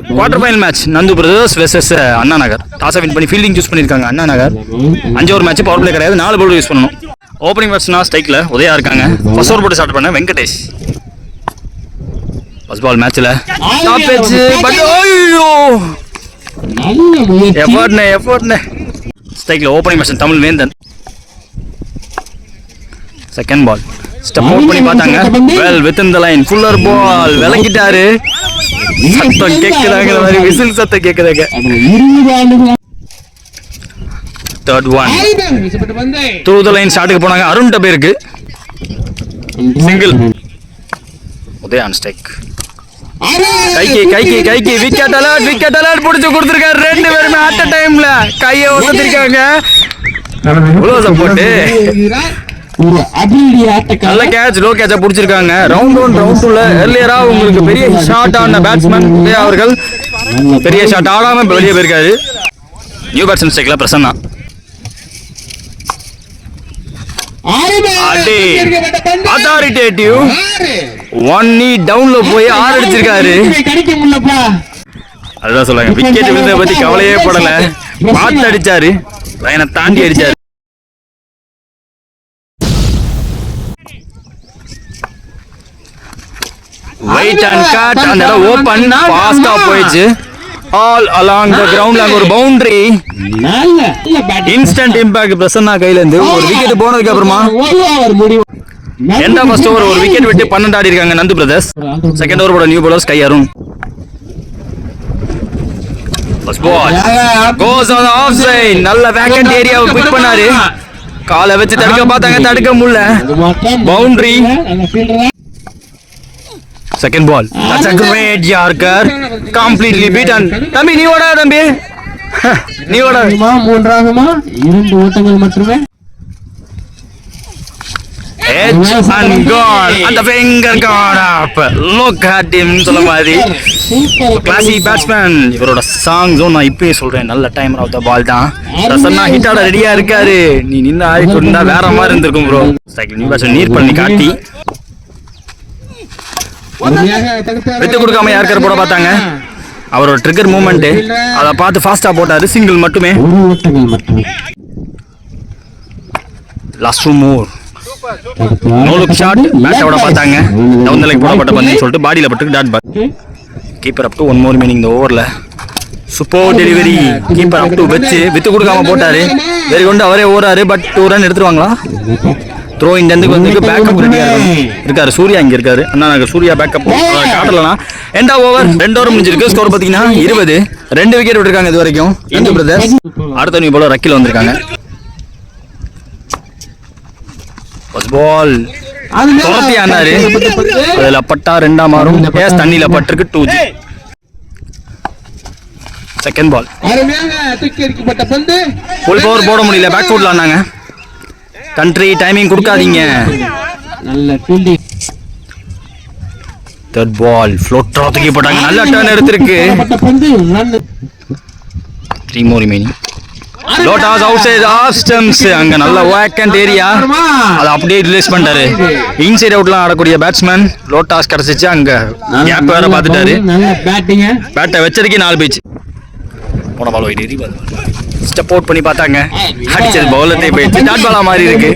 Quarter final match Nandu brothers versus Anna Nagar. டாஸை win பண்ணி fielding choose பண்ணியிருக்காங்க Anna Nagar. 5 over match, power play கிடையாது, 4 பவுல் யூஸ் பண்ணணும். ஓப்பனிங் பேட்ஸ்னா ஸ்ட்ரைக்கில் உதயா இருக்காங்க. ஃபர்ஸ்ட் ஓவர் போட்டு ஸ்டார்ட் பண்ண வெங்கடேஷ். ஃபர்ஸ்ட் பால் மேட்ச்சில் எஃபர்ட்னே ஸ்ட்ரைக்கில் ஓப்பனிங் பேட்ஸ்மேன் தமிழ் வேந்தன். செகண்ட் பால் ஸ்டெப் அவுட் பண்ணி பார்த்தாங்க. Well with in the line, fuller ball விளக்கிட்டாரு. சத்தம் கேட்குறாங்க, மாதிரி விசில் சத்தம் கேட்குறாங்க. Third one through the line ஸ்டார்ட்டுக்கு போனாங்க. அருண் டபேருக்கு சிங்கிள். Udaya on strike. கைக்கு விக்கெட் அலர்ட் பிடிச்சு கொடுத்துருக்காரு. 2 பேருமே அட் டைம்ல கையை ஒதுத்திருக்காங்க. போட்டு நல்ல கேட்ச், லோ கேட்சா பிடிச்சிருக்காங்க. ரவுண்ட் 1 ரவுண்ட் 2ல எர்லியரா உங்களுக்கு பெரிய ஷாட் ஆன பேட்ஸ்மேன் அவர்கள் பெரிய ஷாட் ஆடாம வெளியே போயிருக்காரு. நியூ பேட்ஸ்மேன் ஸ்ட்ரைக்ல பிரசன்னா. அத்தாரிட்டேட்டிவ் 1 நீ டவுன்ல போய் 6 அடிச்சிருக்காரு. அதுதான் சொல்லுங்க, விக்கெட் விழுந்ததை பத்தி கவலையே படல. பார்த்து அடிச்சாரு, லைனை தாண்டி அடிச்சாரு. வெயிட் அண்ட் கட், அந்த இடம் ஓபன் ஃபாஸ்டா போயிடுச்சு. ஆல் அலாங் தி கிரவுண்ட் அங்க ஒரு பவுண்டரி. இன்ஸ்டன்ட் இம்பாக்ட் பிரசன்னா கையில இருந்து ஒரு விக்கெட் போனதுக்கு அப்புறமா எண்டா ஃபர்ஸ்ட் ஓவர் ஒரு விக்கெட் விட்டு 12 ஆடி இருக்காங்க நந்து பிரதர்ஸ். செகண்ட் ஓவர் போட நியூ பவுலர்ஸ் கை Arun. First ball goes on off side. நல்ல வேக்கன்ட் ஏரியாவை பிக் பண்ணாரு. காலை வச்சு தடுக்க பார்த்தாங்க, தடுக்க முடியல. Boundary. Second ball. That's a great Yorker. Completely beaten. தம்பி நீ ஓடா தம்பி. நீ ஓடா. மூன்றாகமா 2 ஓட்டங்கள் மட்டுமே. Edge and gone. And the finger gone up. Look at him சொல்ல மாதிரி. Classy batsman. இவரோட சாங் ஜோன் நான் இப்பவே சொல்றேன். நல்ல டைமர் ஆஃப் த பால் தான். ரசன்னா ஹிட் ஆட ரெடியா இருக்காரு. நீ நின்னு ஆடிட்டு இருந்தா வேற மாதிரி இருந்திருக்கும் ப்ரோ. சைக்கிள் நியூ பேட்ஸ்மேன் நீர் பண்ணி காட்டி விட்டு கொடுக்காம யாருக்கார் போட பார்த்தாங்க. அவரோட ட்ரிகர் மூவ்மெண்ட் அதை பார்த்து ஃபாஸ்டா போட்டாரு. சிங்கிள் மட்டுமே. Last more no look shot. பேட்டை விட பார்த்தாங்க. டவுன் தி லெக் போடப்பட்ட பந்துன்னு சொல்லிட்டு பாடியில பட்டு dot ball. Keeper up to 1 more மீனிங் இந்த ஓவர்ல. Super delivery. Keeper up to வச்சு விட்டு கொடுக்காம போட்டாரு. வெரி கொண்டு அவரே ஓடுறாரு. But 2 run எடுத்துருவாங்களா? த்ரோ இந்த எண்டுக்கு வந்து பேக்கப் ரெடியா இருக்காரு. சூர்யா இங்க இருக்காரு. அண்ணா நகர் சூர்யா பேக்கப் காட்டலாம். எண்டா ஓவர் 2 ஓவர் முடிஞ்சிருக்கு. ஸ்கோர் பாத்தீங்கன்னா 20. 2 விக்கெட் விட்டுருக்காங்க இது வரைக்கும் நந்து பிரதர்ஸ். அடுத்த நியூ பாலர் ரக்கில் வந்திருக்காங்க. ஃபர்ஸ்ட் பால் துரத்தி ஆனாரு. அதுல பட்டா 2ஆ மாறும். கேஸ் தண்ணியில பட்டிருக்கு. 2G. Second ball full power போட முடியல. பேக் ஃபுட்ல ஆனாங்க. கண்ட்ரி டைமிங் கொடுக்காதீங்க. நல்ல ஃபீல்டிங். தேர்ட் பால் ஃப்ளோட்டரா தூக்கி போட்டாங்க. நல்ல டர்ன் எடுத்துருக்கு. 3 more remaining. லோட்டாஸ் அவுட் சைடு ஆஃப் ஸ்டம்ப்ஸ். அங்க நல்ல வேக்கன்ட் ஏரியா, அதை அப்படியே ரிலீஸ் பண்ணிட்டாரு. இன்சைட் அவுட்லாம் ஆடக்கூடிய பேட்ஸ்மேன் லோட்டாஸ் கிடைச்சிச்சு. அங்க கேப் வேற பார்த்துட்டாரு. பேட்டை வச்சதுக்கே 4 பீச். போன பால் போயிட்டு ஸ்டெப் அவுட் பண்ணி பார்த்தாங்க. அடிச்சது பவுலர்ட்டே போயிடுச்சு. டாட் பாலா மாதிரி இருக்கு.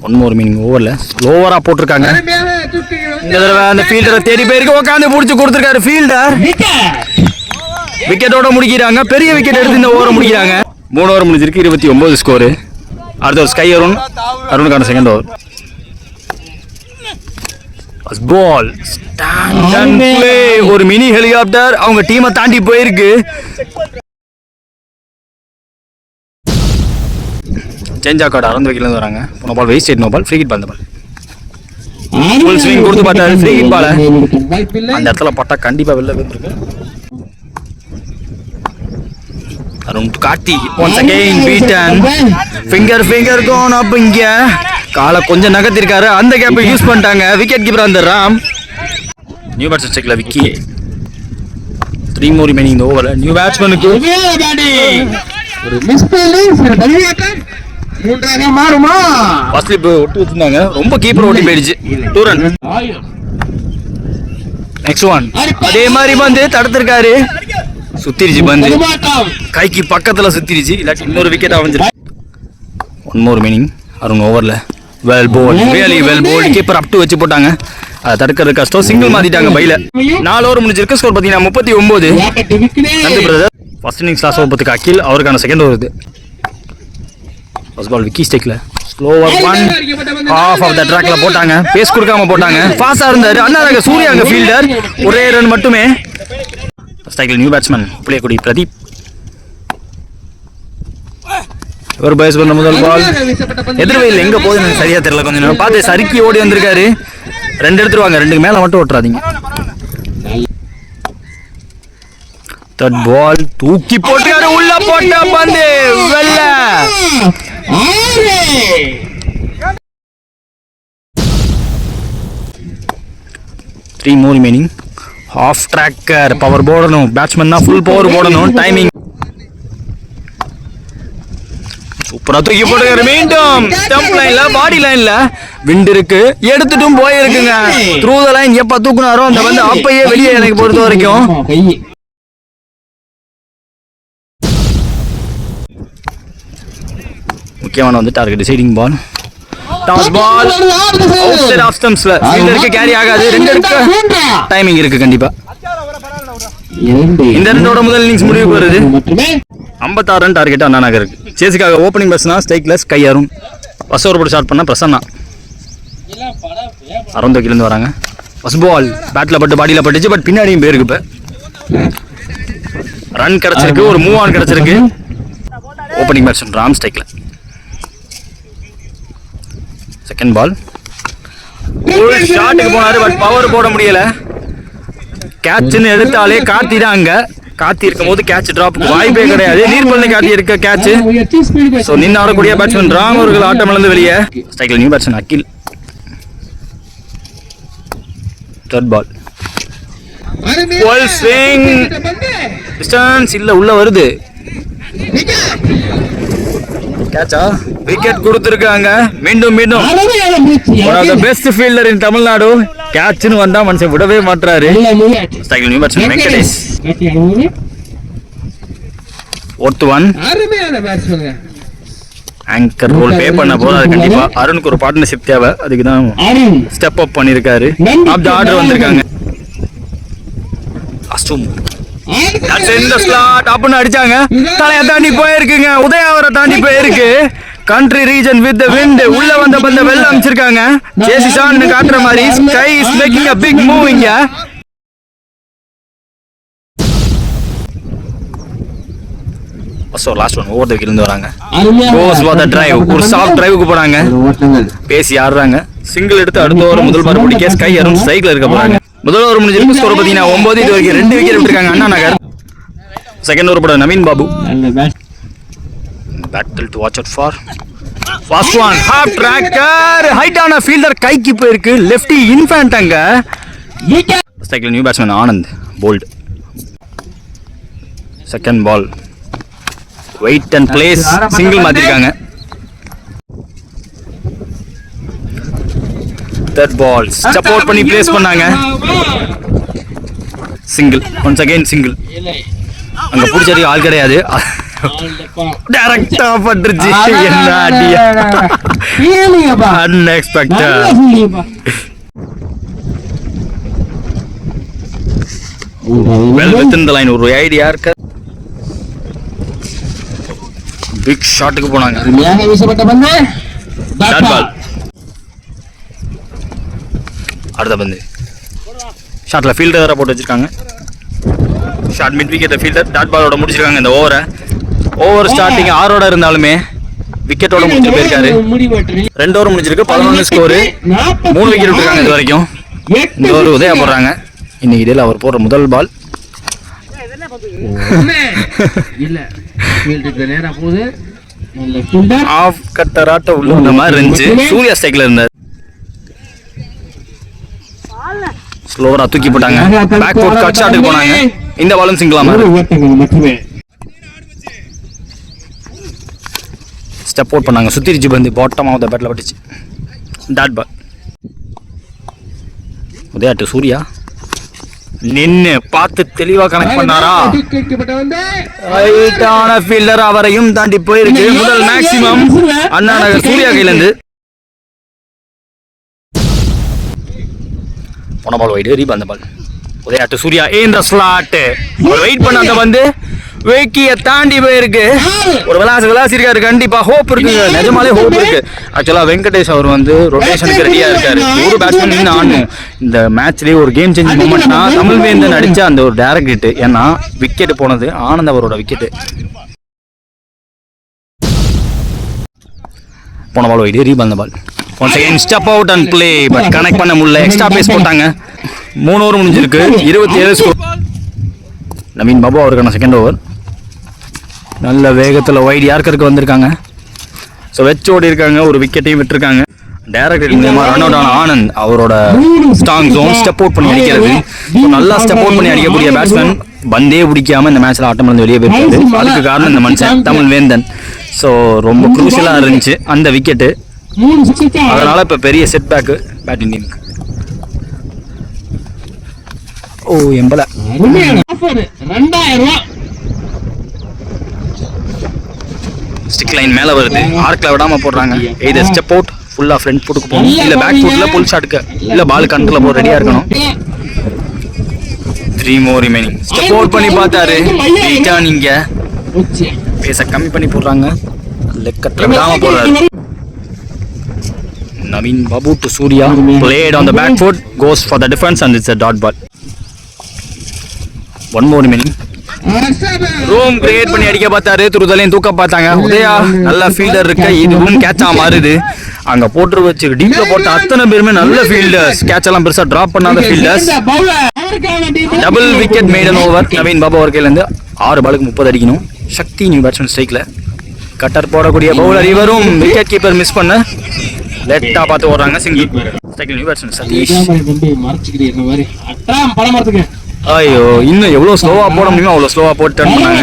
1 more மீனிங் ஓவர்ல ஸ்லோவரா போட்டிருக்காங்க. இந்த தடவை அந்த ஃபீல்டரை தேடி போயிருக்கு. உட்காந்து பிடிச்சி கொடுத்துருக்காரு ஃபீல்டர். விக்கெட்டோட முடிக்கிறாங்க. பெரிய விக்கெட் எடுத்து இந்த ஓவரை முடிக்கிறாங்க. 3 ஓவர் முடிஞ்சிருக்கு. 29 ஸ்கோரு. அடுத்த ஸ்கை அருண். அருணுக்கான second over. Ball stand and play. ஒரு மினி ஹெலிகாப்டர் அவங்க டீமை தாண்டி போயிருக்கு. சேஞ்ச் ஆக்காட அறந்து வைக்கல வராங்க. போன ball wait no ball. Free hit ball. Full swing கொடுத்து பார்த்தாரு. ஃப்ரீ ஹிட் பால் அந்த இடத்துல பட்டா கண்டிப்பா வெளில வந்துருக்கு. அருண் காட்டி once again beaten. finger gone up. இங்க காலை கொஞ்சம் நகர்த்திருக்காரு. அந்த கேப்பை யூஸ் பண்ணிட்டாங்க. விக்கெட் கீப்பர் அந்த ராம். நியூ பேட்ஸ்மேன் ஸ்ட்ரைக்ல விக்கி. 3 more remaining இந்த ஓவர்ல. நியூ பேட்ஸ்மேனுக்கு ஒரு மிஸ் ஃபீல்டிங். மூன்றாக மாறுமா? ஃபர்ஸ்ட் ஸ்லிப் ஒட்டி வச்சிருந்தாங்க. ரொம்ப கீப்பர் ஓட்டி போயிடுச்சு. 2 ரன். நெக்ஸ்ட் ஒன் அதே மாதிரி பந்து தடுத்திருக்காரு, சுத்திருச்சு பந்து, கைக்கு பக்கத்துல சுத்திருச்சு, இல்லாட்டி இன்னொரு விக்கெட் அமைஞ்சிருக்கு. ஒன் மோர் மீனிங் அருண் ஓவரில் well bowled, really well bowled. Keeper up to வச்சு போட்டாங்க, அதை தடுக்கிறது கஷ்டம். சிங்கிள் மாத்திட்டாங்க பைல. 4 ஓவர் முடிஞ்சிருக்கு. ஸ்கோர் பார்த்தீங்கன்னா 39. நன்றி brother. First innings last over பத்துக்கு அகில், அவருக்கான செகண்ட் ஓவர் இது. ஃபர்ஸ்ட் பால் விக்கி ஸ்டேக்ல slower one off off the ட்ராக்ல போட்டாங்க, பேஸ் கொடுக்காம போட்டாங்க. ஃபாஸ்டா இருந்தாரு அண்ணா சூர்யா, அங்க ஃபீல்டர், ஒரே ரன் மட்டுமே. ஸ்ட்ரைக்கில் நியூ பேட்ஸ்மேன் புளியக்குடி பிரதீப். ஒரு பேஸ் பண்ண முதல் பால் எதிர்வையில் எங்க போகுதுன்னு சரியா தெரியல. கொஞ்சம் நேரம் பார்த்து சறுக்கி ஓடி வந்திருக்காரு. 2 எடுத்துருவாங்க, 2க்கு மேல மட்டும் ஓட்டுறாதீங்க. தேர்ட் பால் தூக்கி போட்டாரு, உள்ள போட்ட பந்து வெல்ல. 3 more remaining. Half tracker power போடணும், பேட்ஸ்மேன் தான் ஃபுல் பவர் போடணும். டைமிங் சூப்பரா தூக்கி போட்டுக்காரு. மீண்டும் ஸ்டம்ப் லைன்ல, பாடி லைன்ல விண்ட் இருக்கு, எடுத்துட்டும் போயிருக்குங்க. த்ரூ த லைன் எப்ப தூக்குனாரோ அந்த வந்து அப்பயே வெளியே. எனக்கு பொறுத்த வரைக்கும் முக்கியமான வந்து target deciding ball. Toss ball outside off ஸ்டம்ப்ஸ்ல ஃபீல்டருக்கு கேரி ஆகாது. 2 எடுக்க டைமிங் இருக்கு கண்டிப்பா. இந்த ரெண்டோட முதல் இன்னிங்ஸ் முடிவுக்கு வருது. 56 ரன் டார்கெட் அண்ணா நகருக்கு. சேஸுக்காக ஓப்பனிங் பேட்ஸ்னா ஸ்டைக்லெஸ் கையாரும். ஃபர்ஸ்ட் ஓவர் போட்டு ஸ்டார்ட் பண்ண பிரசன்னா அறந்தோக்கிலேருந்து வராங்க. ஃபர்ஸ்ட் பால் பேட்டில் பட்டு பாடியில் பட்டுச்சு, பட் பின்னாடியும் போயிருக்கு. இப்போ ரன் கிடச்சிருக்கு, ஒரு மூவ் ஆன் கிடச்சிருக்கு. ஓப்பனிங் பேட்ஸ்மேன் ராம் ஸ்டைக்கில். செகண்ட் பால் ஷாட்டுக்கு போனாரு, பட் பவர் போட முடியல. கேட்ச்னு எடுத்தாலே கார்த்தி தான் அங்க. கார்த்தி இருக்கும் போது கேட்ச் டிராப்புக்கு வாய்ப்பே கிடையாது. நீர்பள்ளி கார்த்தி இருக்க கேட்ச். ஸோ நின்று ஆடக்கூடிய பேட்ஸ்மேன் ராம் அவர்கள் ஆட்டம் இழந்து வெளியே. ஸ்ட்ரைக்கில் new batsman Akil. Third ball swing distance இல்ல, உள்ள வருது. கேட்சா விக்கெட் கொடுத்திருக்காங்க. மீண்டும் மீண்டும் one of the best fielder in Tamil Nadu. கேட்ச்னு வந்தா மனுஷன் விடவே மாட்டாரு. ஸ்ட்ரைக்கில் new batsman Venkatesh. Fourth one anchor role play பண்ண போறாரு கண்டிப்பா. அருணுக்கு ஒரு பார்ட்னர்ஷிப் தேவை, அதுக்கு தான் ஸ்டெப் அப் பண்ணிருக்காரு. ஆஃப் தி ஆர்டர் வந்திருக்காங்க. அஸ்டும் இந்த ஸ்லாட் அப்படின்னு அடிச்சாங்க. தலையை தாண்டி போயிருக்குங்க, உதயாவரை தாண்டி போயிருக்கு. Country region with the wind. உள்ள வந்த பந்த வெல்ல அமைச்சிருக்காங்க. ஜேசிசான் காட்டுற மாதிரி sky is making a big move இங்க. லாஸ்ட் ஒன் ஓவர் த இருந்து வராங்க. Goes for the drive. ஒரு சாஃப்ட் டிரைவுக்கு போறாங்க, பேசி ஆடுறாங்க. சிங்கிள் எடுத்து அடுத்த ஓவர் முதல் பால் பிடிக்க ஸ்கை அருண் ஸ்ட்ரைக்ல இருக்க போறாங்க. முதல் ஓவர் முடிஞ்சிருக்கு. ஸ்கோர் பார்த்தீங்கன்னா 9. இது வரைக்கும் 2 விக்கெட் விட்டுருக்காங்க அண்ணா நகர். செகண்ட் ஓவர் போட Naveen Babu. Battle to watch out for. First one half tracker, ஹைட்டான ஃபீல்டர் கைக்கு போயிருக்கு. லெஃப்டி இன்ஃபேண்ட் அங்க. ஸ்ட்ரைக்கில் நியூ பேட்ஸ்மேன் ஆனந்த் போல்ட். Second ball wait and place, single மாத்திருக்காங்க. தேர்ட் பால் ஸ்டெப் அவுட் பண்ணி பிளேஸ் பண்ணாங்க. Single, once again single. அங்க பிடிச்சதுக்கு ஆள் கிடையாது, டைரக்டா பட்டுருச்சு. என்ன அடியா, unexpected. Well within the line. ஒரு ஐடியா இருக்கு. பிக் ஷாட்டுக்கு போனாங்க. Shot ball. அடுத்த பந்து ஷாட்ல ஃபீல்டர் போட்டு வச்சிருக்காங்க. Short mid wicket fielder dot பாலோட முடிச்சிருக்காங்க இந்த ஓவரை. ஓவர் ஸ்டார்டிங் 6 இருந்தாலுமே விக்கெட்டோட முடிச்சு போயிருக்காரு. 2 ஓவர் முடிஞ்சிருக்கு. 11 ஸ்கோர். 3 விக்கெட் விட்டுருக்காங்க இது வரைக்கும். இந்த ஓவர் உதயா போடுறாங்க. இன்னைக்கு இடையில அவர் போடுற முதல் பால் ஆஃப் கட்டராட்ட உள்ள வந்த மாதிரி இருந்துச்சு. சூர்யா ஸ்ட்ரைக்ல இருந்தார். ஸ்லோவரா தூக்கி போட்டாங்க. பேக் ஃபுட் கட் ஷாட்டுக்கு போனாங்க. இந்த பாலும் சிங்கிளாமா ஸ்டெப் அவுட் பண்ணாங்க. சுத்திருச்சு பந்து பாட்டம் ஆஃப் தி பேட்ல பட்டுச்சு. Dot ball. Udaya to Surya. நின்னு பார்த்து தெளிவா கனெக்ட் பண்ணாரா? ரைட்டான ஃபீல்டர், அவரையும் தாண்டி போயிருக்கு. முதல் மேக்ஸிமம் அண்ணா நகர் சூர்யா கையிலிருந்து. போன பால் வைடு, ரீப் அந்த பால் உதயாட்டு சூர்யா இந்த ஸ்லாட் வெயிட் பண்ண அந்த வந்து வேக்கிய தாண்டி போயிருக்கு. ஒரு விளாசி இருக்காரு, கண்டிப்பா ஹோப் இருக்கு, நிஜமாலே ஹோப் இருக்கு. ஆக்சுவலா வெங்கடேஷ் அவர் வந்து ரொட்டேஷனுக்கு ரெடியா இருக்காரு. ஒரு பேட்ஸ்மேன் நின்று ஆடணும் இந்த மேட்ச்லயே. ஒரு கேம் சேஞ்சிங் மூமெண்ட்னா தமிழ்வேந்தன் அடிச்ச அந்த ஒரு டைரக்ட் ஹிட். ஏன்னா விக்கெட் போனது ஆனந்த் அவரோட விக்கெட். போன பால் வைடு, ரீப் அந்த ball once again step out and play, but connect பண்ண முடியல. எக்ஸ்ட்ரா பேஸ் போட்டாங்க. 3 ஓவர் முடிஞ்சிருக்கு, 27 ஸ்கோர். நவீன் பாபு அவருக்கான செகண்ட் ஓவர். நல்ல வேகத்தில் வைட் யார்க்கருக்கு வந்திருக்காங்க. ஸோ வெச்சு ஓடி இருக்காங்க, ஒரு விக்கெட்டையும் விட்டுருக்காங்க. டைரக்ட் மூலமாக ரன் அவுட் ஆன ஆனந்த் அவரோட ஸ்ட்ராங் ஜோன் ஸ்டெப் அவுட் பண்ணி அடிக்கிறது. நல்லா ஸ்டெப் அவுட் பண்ணி அடிக்கக்கூடிய பேட்ஸ்மேன் பந்தே பிடிக்காம இந்த மேட்ச்ல ஆட்டம் இருந்து வெளியே போயிருக்காரு. அதுக்கு காரணம் இந்த மனுஷன் தமிழ்வேந்தன். ஸோ ரொம்ப குரூஷியலாக இருந்துச்சு அந்த விக்கெட்டு. அதனால இப்போ பெரிய செட் பேக்கு பேட்டிங் டீமுக்கு. ஓ எம்பல ஸ்டிக் லைன் மேல வருது, ஆர்க்ல விடாம போடுறாங்க. எய்தர் ஸ்டெப் அவுட் ஃபுல்லா ஃப்ரண்ட் ஃபுட்டுக்கு போகணும், இல்ல பேக் ஃபுட்ல புல் ஷாட்டுக்கு, இல்ல பால் கண்ட்ரோல போக ரெடியா இருக்கணும். 3 more remaining. ஸ்டெப் அவுட் பண்ணி பார்த்தாரு, ரிட்டர்ன் இங்க பேச கம்மி பண்ணி போடுறாங்க. லெக் கட்ல விடாம போடுறாரு. Naveen Babu to Surya, played on the back foot, goes for the defense and it's a dot ball. 1 more remaining. Room create பண்ணி அடிக்க பார்த்தாரு, துருதலையும் தூக்க பார்த்தாங்க. உதயா நல்ல ஃபீல்டர் இருக்கு, இது ரூம் கேட்சா மாறுது. அங்க போட்டு வச்சு டீப்ல போட்ட அத்தனை பேருமே நல்ல ஃபீல்டர்ஸ், கேட்ச் எல்லாம் பெருசா டிராப் பண்ணாத fielders. Double wicket maiden over. Naveen Babu அவர் கையில இருந்து 6 பாலுக்கு 30 அடிக்கணும். சக்தி நியூ பேட்ஸ்மேன் ஸ்ட்ரைக்ல கட்டர் போடக்கூடிய பவுலர் இவரும். விக்கெட் கீப்பர் மிஸ் பண்ண லெட்டா பார்த்து ஓடுறாங்க. சிங்கிள் ஸ்ட்ரைக்கில் நியூ பேட்ஸ்மேன் சதீஷ். ஐயோ இன்னும் எவ்வளோ ஸ்லோவா போட முடியுமோ அவ்வளோ ஸ்லோவா போட்டு டர்ன் பண்ணாங்க.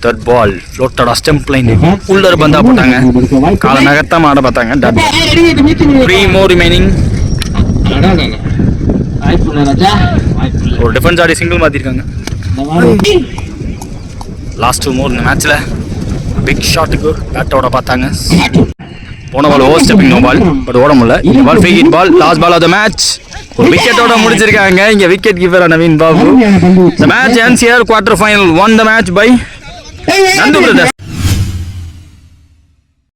தேர்ட் பால் ஃப்ளோட்டடா ஸ்டெம்ப் லைன் உள்ளர் பந்தா போட்டாங்க. கால நகர்த்தாம ஆட பார்த்தாங்க. 3 more remaining. ஒரு டிஃபென்ஸ் ஆடி சிங்கிள் மாத்திருக்காங்க. லாஸ்ட் 2 more இந்த மேட்ச்ல. பிக் ஷாட்டுக்கு பேட்டோட பார்த்தாங்க. போன ball over stepping no ball, but ஓட முடியல. இந்த ball free hit ball, last ball off the match. ஒரு விக்கெட்டோட முடிச்சிருக்காங்க. இங்க wicket keeper Naveen Babu. The match ends here. Quarter final won the match by Nandu Brothers.